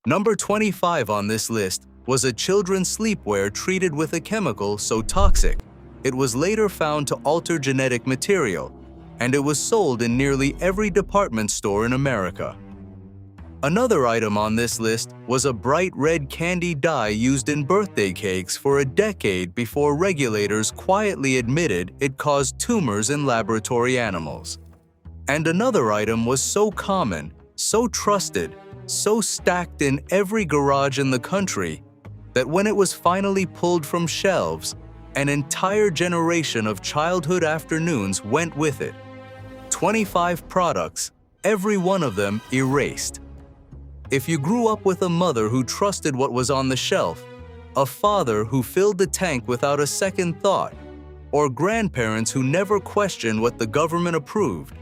Number 25 on this list was a children's sleepwear treated with a chemical so toxic it was later found to alter genetic material, and it was sold in nearly every department store in America. Another item on this list was a bright red candy dye used in birthday cakes for a decade before regulators quietly admitted it caused tumors in laboratory animals. And another item was so common, so trusted, so stacked in every garage in the country that when it was finally pulled from shelves, an entire generation of childhood afternoons went with it. 25 products, every one of them erased. If you grew up with a mother who trusted what was on the shelf, a father who filled the tank without a second thought, or grandparents who never questioned what the government approved,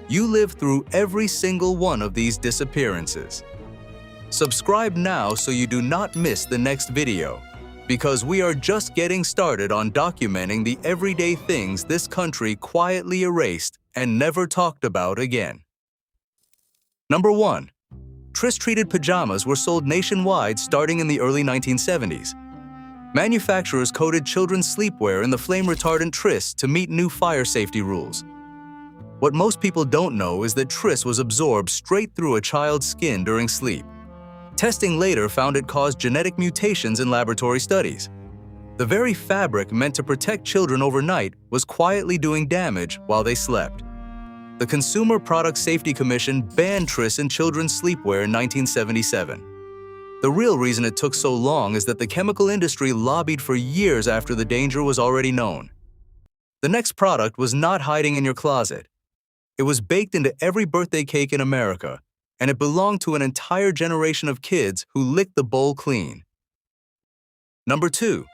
you lived through every single one of these disappearances. Subscribe now so you do not miss the next video, because we are just getting started on documenting the everyday things this country quietly erased and never talked about again. Number 1. Tris-treated pajamas were sold nationwide starting in the early 1970s. Manufacturers coated children's sleepwear in the flame-retardant Tris to meet new fire safety rules. What most people don't know is that Tris was absorbed straight through a child's skin during sleep. Testing later found it caused genetic mutations in laboratory studies. The very fabric meant to protect children overnight was quietly doing damage while they slept. The Consumer Product Safety Commission banned Tris in children's sleepwear in 1977. The real reason it took so long is that the chemical industry lobbied for years after the danger was already known. The next product was not hiding in your closet. It was baked into every birthday cake in America, and it belonged to an entire generation of kids who licked the bowl clean. Number 2.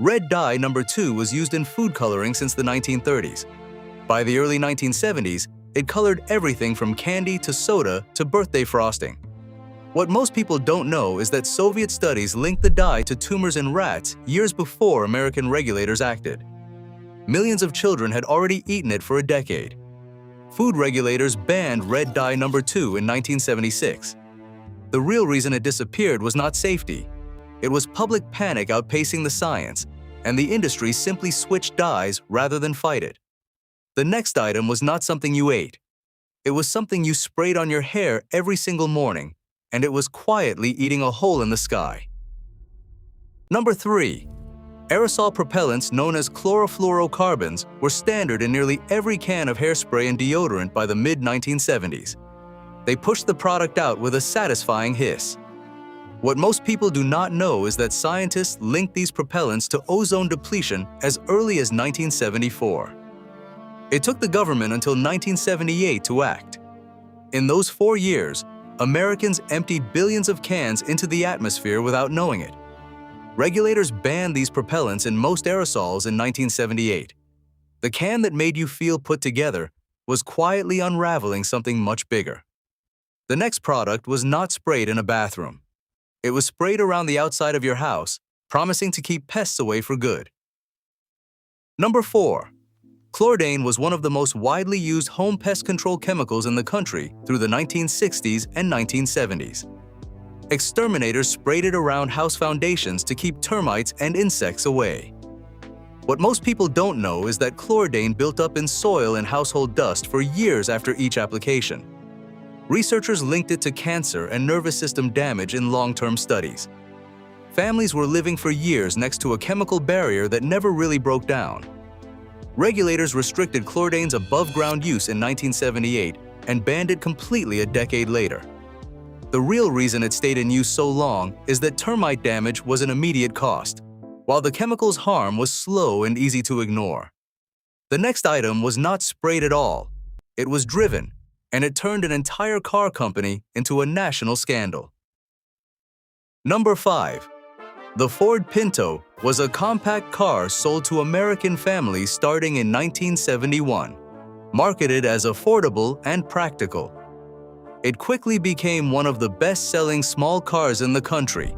Red dye number 2 was used in food coloring since the 1930s. By the early 1970s, it colored everything from candy to soda to birthday frosting. What most people don't know is that Soviet studies linked the dye to tumors in rats years before American regulators acted. Millions of children had already eaten it for a decade. Food regulators banned red dye number 2 in 1976. The real reason it disappeared was not safety. It was public panic outpacing the science, and the industry simply switched dyes rather than fight it. The next item was not something you ate. It was something you sprayed on your hair every single morning, and it was quietly eating a hole in the sky. Number 3. Aerosol propellants known as chlorofluorocarbons were standard in nearly every can of hairspray and deodorant by the mid-1970s. They pushed the product out with a satisfying hiss. What most people do not know is that scientists linked these propellants to ozone depletion as early as 1974. It took the government until 1978 to act. In those 4 years, Americans emptied billions of cans into the atmosphere without knowing it. Regulators banned these propellants in most aerosols in 1978. The can that made you feel put together was quietly unraveling something much bigger. The next product was not sprayed in a bathroom. It was sprayed around the outside of your house, promising to keep pests away for good. Number 4. Chlordane was one of the most widely used home pest control chemicals in the country through the 1960s and 1970s. Exterminators sprayed it around house foundations to keep termites and insects away. What most people don't know is that Chlordane built up in soil and household dust for years after each application. Researchers linked it to cancer and nervous system damage in long-term studies. Families were living for years next to a chemical barrier that never really broke down. Regulators restricted Chlordane's above-ground use in 1978 and banned it completely a decade later. The real reason it stayed in use so long is that termite damage was an immediate cost, while the chemical's harm was slow and easy to ignore. The next item was not sprayed at all. It was driven, and it turned an entire car company into a national scandal. Number 5. The Ford Pinto was a compact car sold to American families starting in 1971, marketed as affordable and practical. It quickly became one of the best-selling small cars in the country.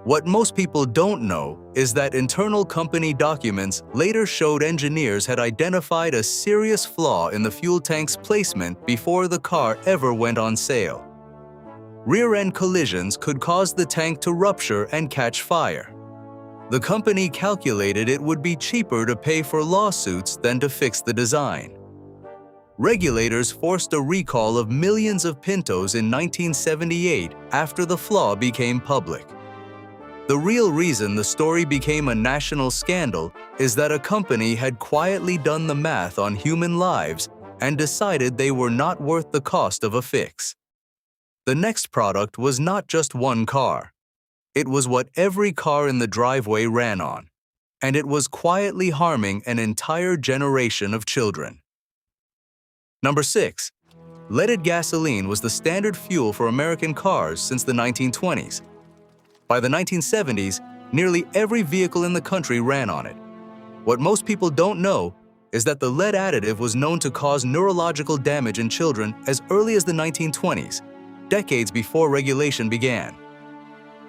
What most people don't know is that internal company documents later showed engineers had identified a serious flaw in the fuel tank's placement before the car ever went on sale. Rear-end collisions could cause the tank to rupture and catch fire. The company calculated it would be cheaper to pay for lawsuits than to fix the design. Regulators forced a recall of millions of Pintos in 1978 after the flaw became public. The real reason the story became a national scandal is that a company had quietly done the math on human lives and decided they were not worth the cost of a fix. The next product was not just one car. It was what every car in the driveway ran on, and it was quietly harming an entire generation of children. Number 6. Leaded gasoline was the standard fuel for American cars since the 1920s. By the 1970s, nearly every vehicle in the country ran on it. What most people don't know is that the lead additive was known to cause neurological damage in children as early as the 1920s, decades before regulation began.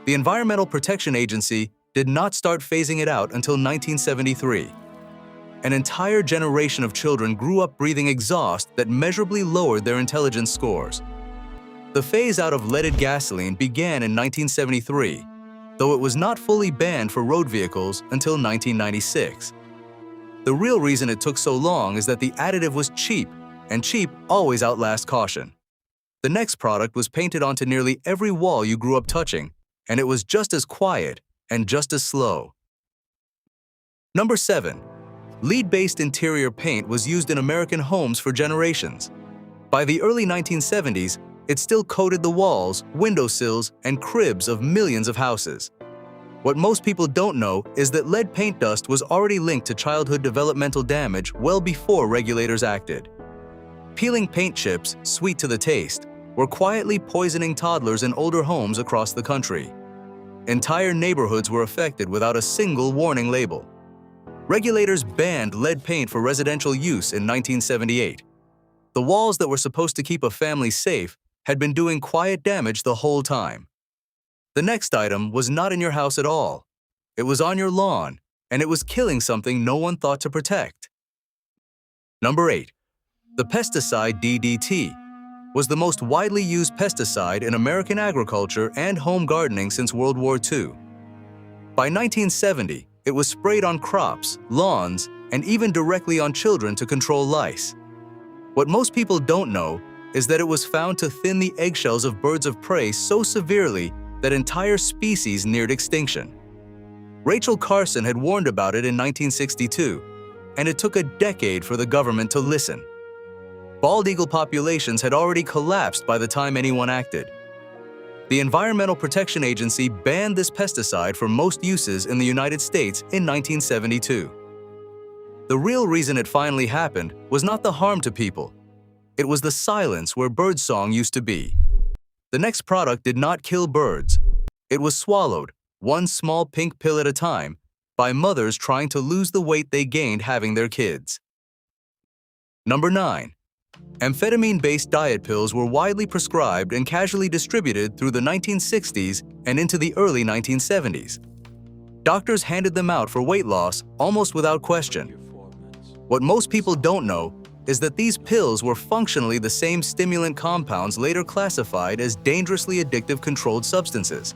The Environmental Protection Agency did not start phasing it out until 1973. An entire generation of children grew up breathing exhaust that measurably lowered their intelligence scores. The phase out of leaded gasoline began in 1973, though it was not fully banned for road vehicles until 1996. The real reason it took so long is that the additive was cheap, and cheap always outlasts caution. The next product was painted onto nearly every wall you grew up touching, and it was just as quiet and just as slow. Number 7. Lead-based interior paint was used in American homes for generations. By the early 1970s, it still coated the walls, windowsills, and cribs of millions of houses. What most people don't know is that lead paint dust was already linked to childhood developmental damage well before regulators acted. Peeling paint chips, sweet to the taste, were quietly poisoning toddlers in older homes across the country. Entire neighborhoods were affected without a single warning label. Regulators banned lead paint for residential use in 1978. The walls that were supposed to keep a family safe had been doing quiet damage the whole time. The next item was not in your house at all. It was on your lawn, and it was killing something no one thought to protect. Number 8. The pesticide DDT was the most widely used pesticide in American agriculture and home gardening since World War II. By 1970, it was sprayed on crops, lawns, and even directly on children to control lice. What most people don't know is that it was found to thin the eggshells of birds of prey so severely that entire species neared extinction. Rachel Carson had warned about it in 1962, and it took a decade for the government to listen. Bald eagle populations had already collapsed by the time anyone acted. The Environmental Protection Agency banned this pesticide for most uses in the United States in 1972. The real reason it finally happened was not the harm to people. It was the silence where birdsong used to be. The next product did not kill birds. It was swallowed, one small pink pill at a time, by mothers trying to lose the weight they gained having their kids. Number 9. Amphetamine-based diet pills were widely prescribed and casually distributed through the 1960s and into the early 1970s. Doctors handed them out for weight loss almost without question. What most people don't know is that these pills were functionally the same stimulant compounds later classified as dangerously addictive controlled substances.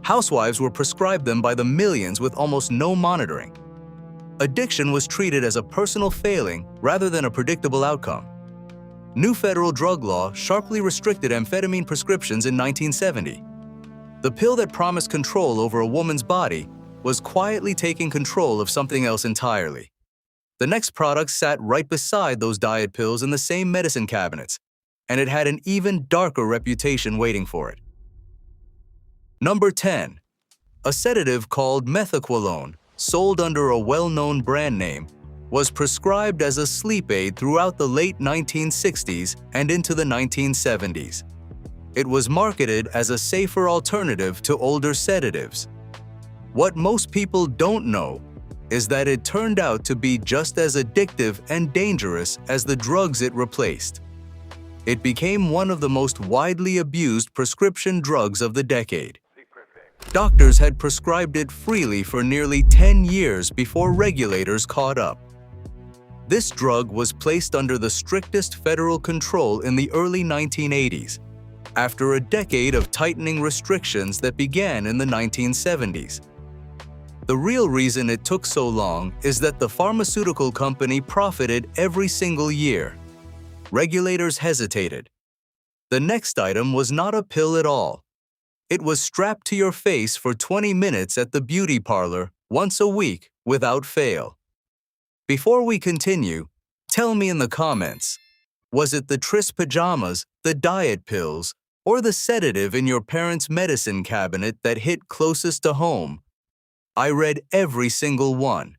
Housewives were prescribed them by the millions with almost no monitoring. Addiction was treated as a personal failing rather than a predictable outcome. New federal drug law sharply restricted amphetamine prescriptions in 1970. The pill that promised control over a woman's body was quietly taking control of something else entirely. The next product sat right beside those diet pills in the same medicine cabinets, and it had an even darker reputation waiting for it. Number 10. A sedative called Methaqualone, sold under a well-known brand name, was prescribed as a sleep aid throughout the late 1960s and into the 1970s. It was marketed as a safer alternative to older sedatives. What most people don't know is that it turned out to be just as addictive and dangerous as the drugs it replaced. It became one of the most widely abused prescription drugs of the decade. Doctors had prescribed it freely for nearly 10 years before regulators caught up. This drug was placed under the strictest federal control in the early 1980s, after a decade of tightening restrictions that began in the 1970s. The real reason it took so long is that the pharmaceutical company profited every single year. Regulators hesitated. The next item was not a pill at all. It was strapped to your face for 20 minutes at the beauty parlor once a week without fail. Before we continue, tell me in the comments, was it the Tris pajamas, the diet pills, or the sedative in your parents' medicine cabinet that hit closest to home? I read every single one.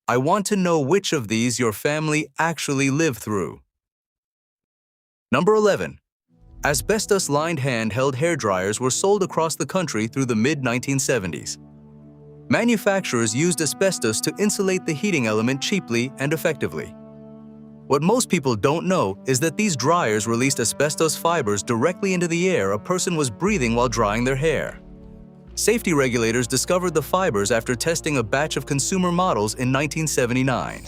I want to know which of these your family actually lived through. Number 11. Asbestos-lined handheld hairdryers were sold across the country through the mid-1970s. Manufacturers used asbestos to insulate the heating element cheaply and effectively. What most people don't know is that these dryers released asbestos fibers directly into the air a person was breathing while drying their hair. Safety regulators discovered the fibers after testing a batch of consumer models in 1979.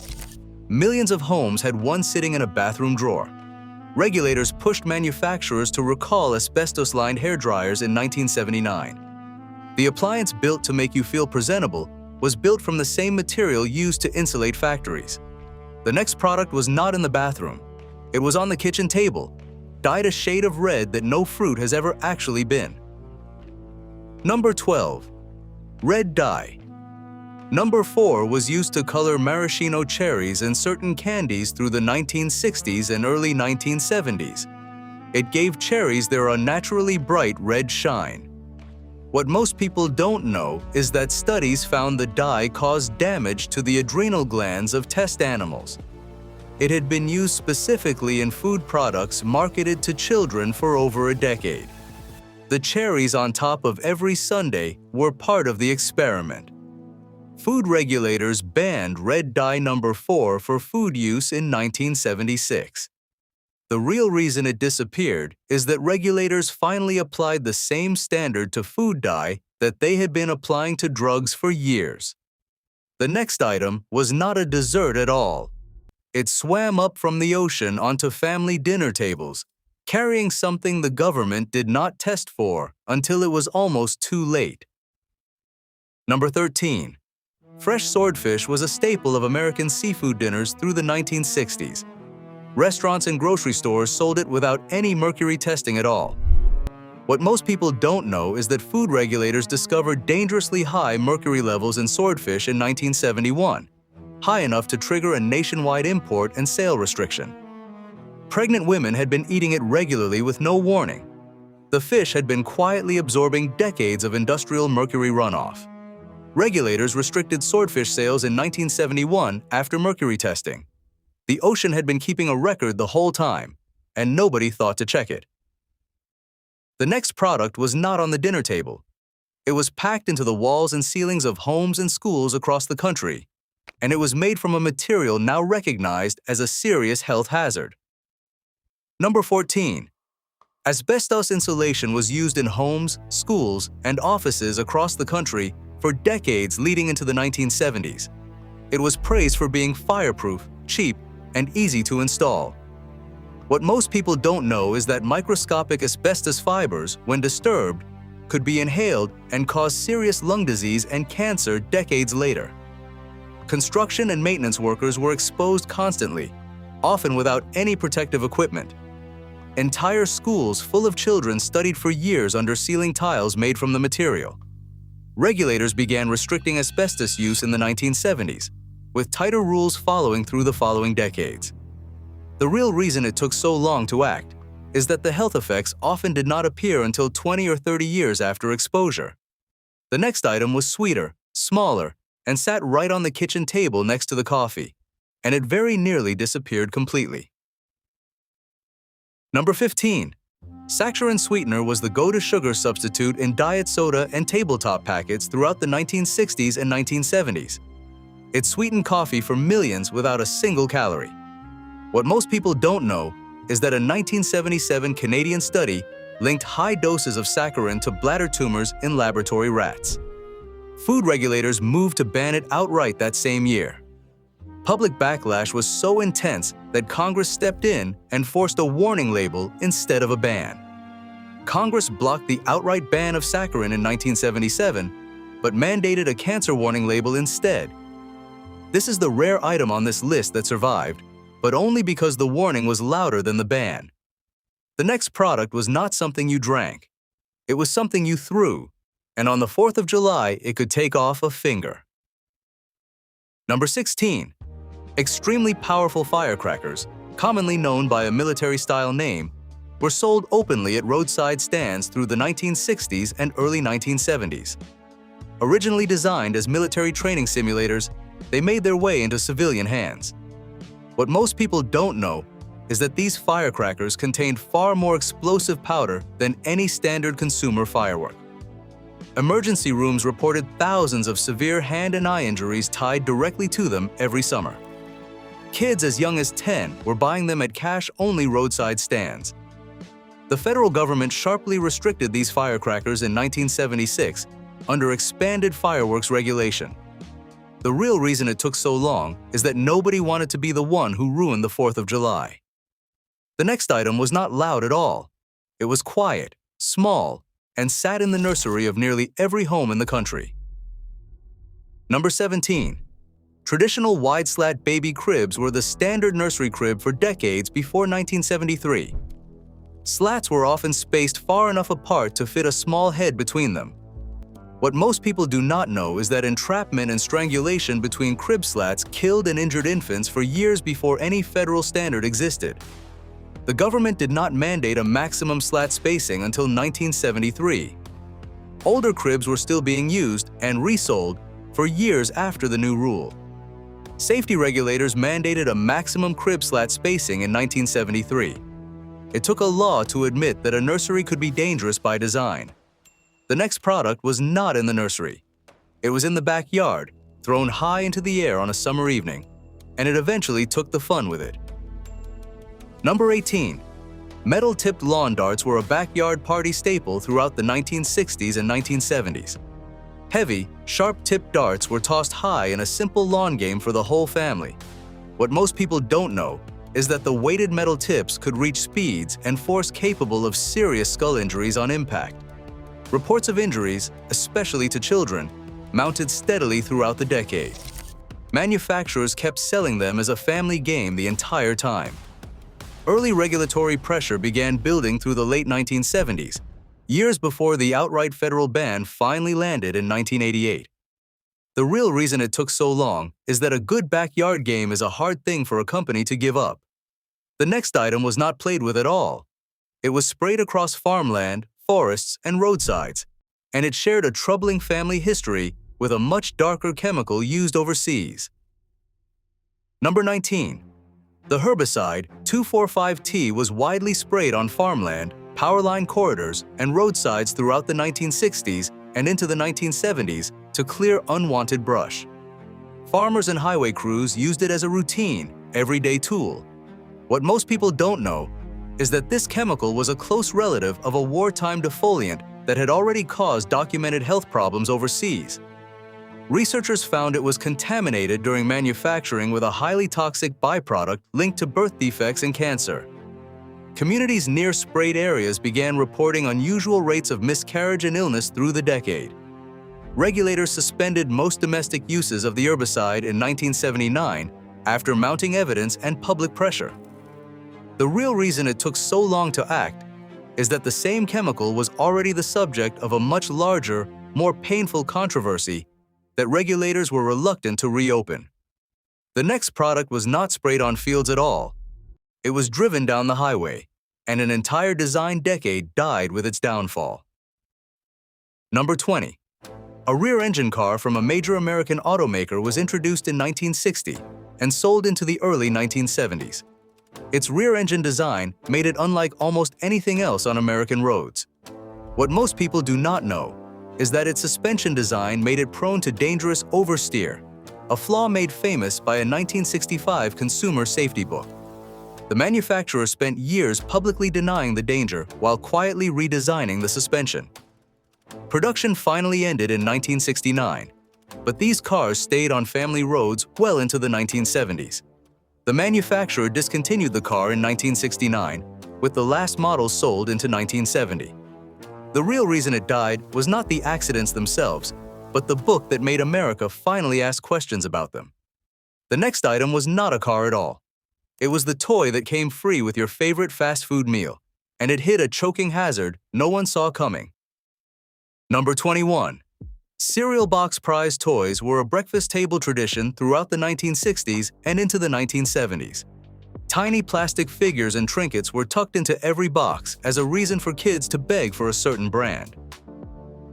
Millions of homes had one sitting in a bathroom drawer. Regulators pushed manufacturers to recall asbestos-lined hairdryers in 1979. The appliance built to make you feel presentable was built from the same material used to insulate factories. The next product was not in the bathroom. It was on the kitchen table, dyed a shade of red that no fruit has ever actually been. Number 12. Red dye. Number 4 was used to color maraschino cherries and certain candies through the 1960s and early 1970s. It gave cherries their unnaturally bright red shine. What most people don't know is that studies found the dye caused damage to the adrenal glands of test animals. It had been used specifically in food products marketed to children for over a decade. The cherries on top of every sundae were part of the experiment. Food regulators banned red dye number 4 for food use in 1976. The real reason it disappeared is that regulators finally applied the same standard to food dye that they had been applying to drugs for years. The next item was not a dessert at all. It swam up from the ocean onto family dinner tables, carrying something the government did not test for until it was almost too late. Number 13. Fresh swordfish was a staple of American seafood dinners through the 1960s. Restaurants and grocery stores sold it without any mercury testing at all. What most people don't know is that food regulators discovered dangerously high mercury levels in swordfish in 1971, high enough to trigger a nationwide import and sale restriction. Pregnant women had been eating it regularly with no warning. The fish had been quietly absorbing decades of industrial mercury runoff. Regulators restricted swordfish sales in 1971 after mercury testing. The ocean had been keeping a record the whole time, and nobody thought to check it. The next product was not on the dinner table. It was packed into the walls and ceilings of homes and schools across the country, and it was made from a material now recognized as a serious health hazard. Number 14. Asbestos insulation was used in homes, schools, and offices across the country for decades leading into the 1970s. It was praised for being fireproof, cheap, and easy to install. What most people don't know is that microscopic asbestos fibers, when disturbed, could be inhaled and cause serious lung disease and cancer decades later. Construction and maintenance workers were exposed constantly, often without any protective equipment. Entire schools full of children studied for years under ceiling tiles made from the material. Regulators began restricting asbestos use in the 1970s, with tighter rules following through the following decades. The real reason it took so long to act is that the health effects often did not appear until 20 or 30 years after exposure. The next item was sweeter, smaller, and sat right on the kitchen table next to the coffee, and it very nearly disappeared completely. Number 15. Saccharine sweetener was the go-to sugar substitute in diet soda and tabletop packets throughout the 1960s and 1970s. It sweetened coffee for millions without a single calorie. What most people don't know is that a 1977 Canadian study linked high doses of saccharin to bladder tumors in laboratory rats. Food regulators moved to ban it outright that same year. Public backlash was so intense that Congress stepped in and forced a warning label instead of a ban. Congress blocked the outright ban of Saccharine in 1977, but mandated a cancer warning label instead. This is the rare item on this list that survived, but only because the warning was louder than the ban. The next product was not something you drank. It was something you threw, and on the 4th of July, it could take off a finger. Number 16. Extremely powerful firecrackers, commonly known by a military-style name, were sold openly at roadside stands through the 1960s and early 1970s. Originally designed as military training simulators, they made their way into civilian hands. What most people don't know is that these firecrackers contained far more explosive powder than any standard consumer firework. Emergency rooms reported thousands of severe hand and eye injuries tied directly to them every summer. Kids as young as 10 were buying them at cash-only roadside stands. The federal government sharply restricted these firecrackers in 1976 under expanded fireworks regulation. The real reason it took so long is that nobody wanted to be the one who ruined the 4th of July. The next item was not loud at all. It was quiet, small, and sat in the nursery of nearly every home in the country. Number 17. Traditional wide-slat baby cribs were the standard nursery crib for decades before 1973. Slats were often spaced far enough apart to fit a small head between them. What most people do not know is that entrapment and strangulation between crib slats killed and injured infants for years before any federal standard existed. The government did not mandate a maximum slat spacing until 1973. Older cribs were still being used and resold for years after the new rule. Safety regulators mandated a maximum crib slat spacing in 1973. It took a law to admit that a nursery could be dangerous by design. The next product was not in the nursery. It was in the backyard, thrown high into the air on a summer evening, and it eventually took the fun with it. Number 18. Metal-tipped lawn darts were a backyard party staple throughout the 1960s and 1970s. Heavy, sharp-tipped darts were tossed high in a simple lawn game for the whole family. What most people don't know is that the weighted metal tips could reach speeds and force capable of serious skull injuries on impact. Reports of injuries, especially to children, mounted steadily throughout the decade. Manufacturers kept selling them as a family game the entire time. Early regulatory pressure began building through the late 1970s, years before the outright federal ban finally landed in 1988. The real reason it took so long is that a good backyard game is a hard thing for a company to give up. The next item was not played with at all. It was sprayed across farmland, forests, and roadsides, and it shared a troubling family history with a much darker chemical used overseas. Number 19. The herbicide 2,4,5-T was widely sprayed on farmland, power line corridors, and roadsides throughout the 1960s and into the 1970s to clear unwanted brush. Farmers and highway crews used it as a routine, everyday tool. What most people don't know is that this chemical was a close relative of a wartime defoliant that had already caused documented health problems overseas. Researchers found it was contaminated during manufacturing with a highly toxic byproduct linked to birth defects and cancer. Communities near sprayed areas began reporting unusual rates of miscarriage and illness through the decade. Regulators suspended most domestic uses of the herbicide in 1979 after mounting evidence and public pressure. The real reason it took so long to act is that the same chemical was already the subject of a much larger, more painful controversy that regulators were reluctant to reopen. The next product was not sprayed on fields at all. It was driven down the highway, and an entire design decade died with its downfall. Number 20. A rear-engine car from a major American automaker was introduced in 1960 and sold into the early 1970s. Its rear-engine design made it unlike almost anything else on American roads. What most people do not know is that its suspension design made it prone to dangerous oversteer, a flaw made famous by a 1965 consumer safety book. The manufacturer spent years publicly denying the danger while quietly redesigning the suspension. Production finally ended in 1969, but these cars stayed on family roads well into the 1970s. The manufacturer discontinued the car in 1969, with the last models sold into 1970. The real reason it died was not the accidents themselves, but the book that made America finally ask questions about them. The next item was not a car at all. It was the toy that came free with your favorite fast food meal, and it hit a choking hazard no one saw coming. Number 21. Cereal box prize toys were a breakfast table tradition throughout the 1960s and into the 1970s. Tiny plastic figures and trinkets were tucked into every box as a reason for kids to beg for a certain brand.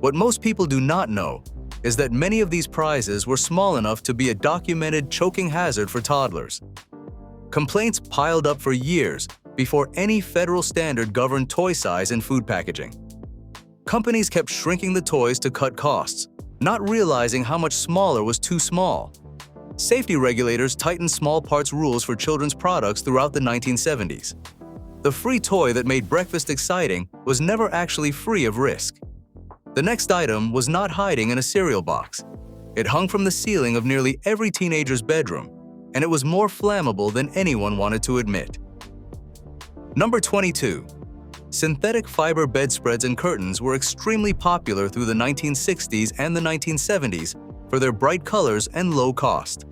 What most people do not know is that many of these prizes were small enough to be a documented choking hazard for toddlers. Complaints piled up for years before any federal standard governed toy size in food packaging. Companies kept shrinking the toys to cut costs, not realizing how much smaller was too small. Safety regulators tightened small parts rules for children's products throughout the 1970s. The free toy that made breakfast exciting was never actually free of risk. The next item was not hiding in a cereal box. It hung from the ceiling of nearly every teenager's bedroom, and it was more flammable than anyone wanted to admit. Number 22. Synthetic fiber bedspreads and curtains were extremely popular through the 1960s and the 1970s for their bright colors and low cost.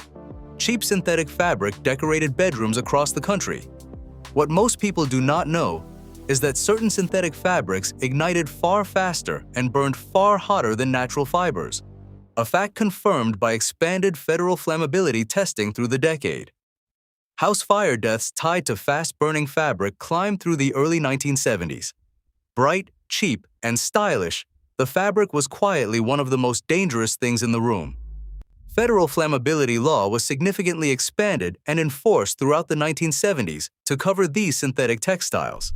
Cheap synthetic fabric decorated bedrooms across the country. What most people do not know is that certain synthetic fabrics ignited far faster and burned far hotter than natural fibers, a fact confirmed by expanded federal flammability testing through the decade. House fire deaths tied to fast-burning fabric climbed through the early 1970s. Bright, cheap, and stylish, the fabric was quietly one of the most dangerous things in the room. Federal flammability law was significantly expanded and enforced throughout the 1970s to cover these synthetic textiles.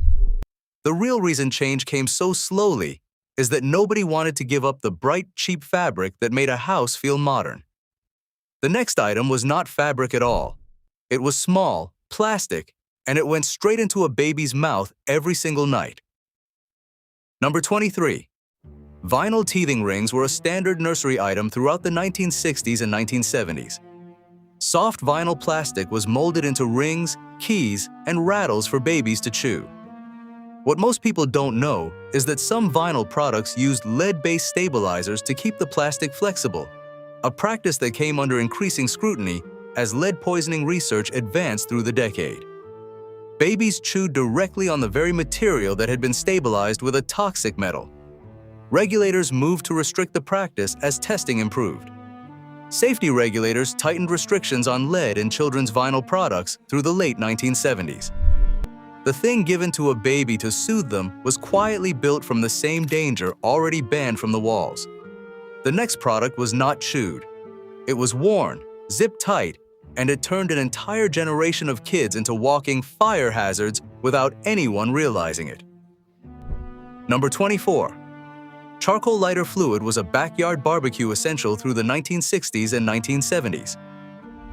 The real reason change came so slowly is that nobody wanted to give up the bright, cheap fabric that made a house feel modern. The next item was not fabric at all. It was small, plastic, and it went straight into a baby's mouth every single night. Number 23. Vinyl teething rings were a standard nursery item throughout the 1960s and 1970s. Soft vinyl plastic was molded into rings, keys, and rattles for babies to chew. What most people don't know is that some vinyl products used lead-based stabilizers to keep the plastic flexible, a practice that came under increasing scrutiny as lead poisoning research advanced through the decade. Babies chewed directly on the very material that had been stabilized with a toxic metal. Regulators moved to restrict the practice as testing improved. Safety regulators tightened restrictions on lead in children's vinyl products through the late 1970s. The thing given to a baby to soothe them was quietly built from the same danger already banned from the walls. The next product was not chewed. It was worn, zipped tight, and it turned an entire generation of kids into walking fire hazards without anyone realizing it. Number 24. Charcoal lighter fluid was a backyard barbecue essential through the 1960s and 1970s.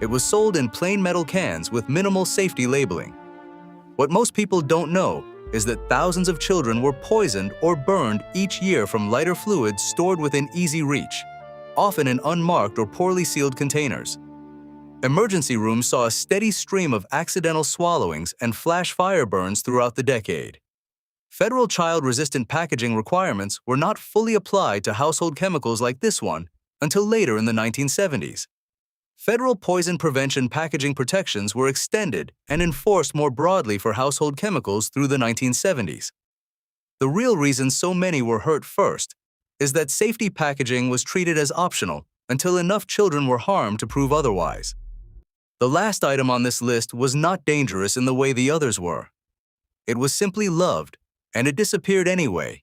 It was sold in plain metal cans with minimal safety labeling. What most people don't know is that thousands of children were poisoned or burned each year from lighter fluids stored within easy reach, often in unmarked or poorly sealed containers. Emergency rooms saw a steady stream of accidental swallowings and flash fire burns throughout the decade. Federal child-resistant packaging requirements were not fully applied to household chemicals like this one until later in the 1970s. Federal poison prevention packaging protections were extended and enforced more broadly for household chemicals through the 1970s. The real reason so many were hurt first is that safety packaging was treated as optional until enough children were harmed to prove otherwise. The last item on this list was not dangerous in the way the others were. It was simply loved, and it disappeared anyway,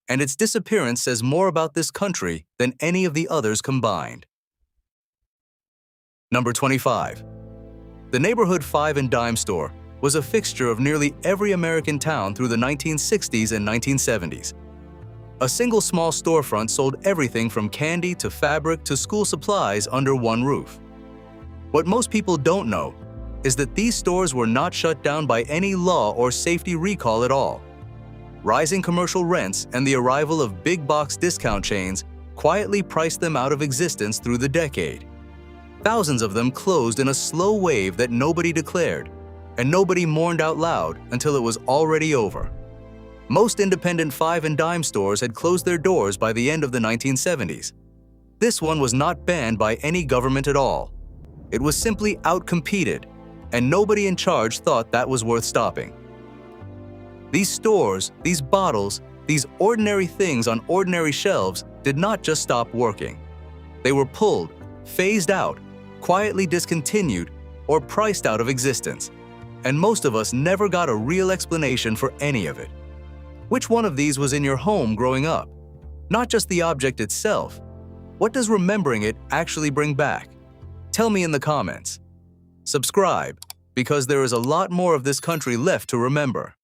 and its disappearance says more about this country than any of the others combined. Number 25. The neighborhood 5 and dime store was a fixture of nearly every American town through the 1960s and 1970s. A single small storefront sold everything from candy to fabric to school supplies under one roof. What most people don't know is that these stores were not shut down by any law or safety recall at all. Rising commercial rents and the arrival of big box discount chains quietly priced them out of existence through the decade. Thousands of them closed in a slow wave that nobody declared, and nobody mourned out loud until it was already over. Most independent 5 and dime stores had closed their doors by the end of the 1970s. This one was not banned by any government at all. It was simply outcompeted, and nobody in charge thought that was worth stopping. These stores, these bottles, these ordinary things on ordinary shelves did not just stop working. They were pulled, phased out, quietly discontinued, or priced out of existence. And most of us never got a real explanation for any of it. Which one of these was in your home growing up? Not just the object itself. What does remembering it actually bring back? Tell me in the comments. Subscribe, because there is a lot more of this country left to remember.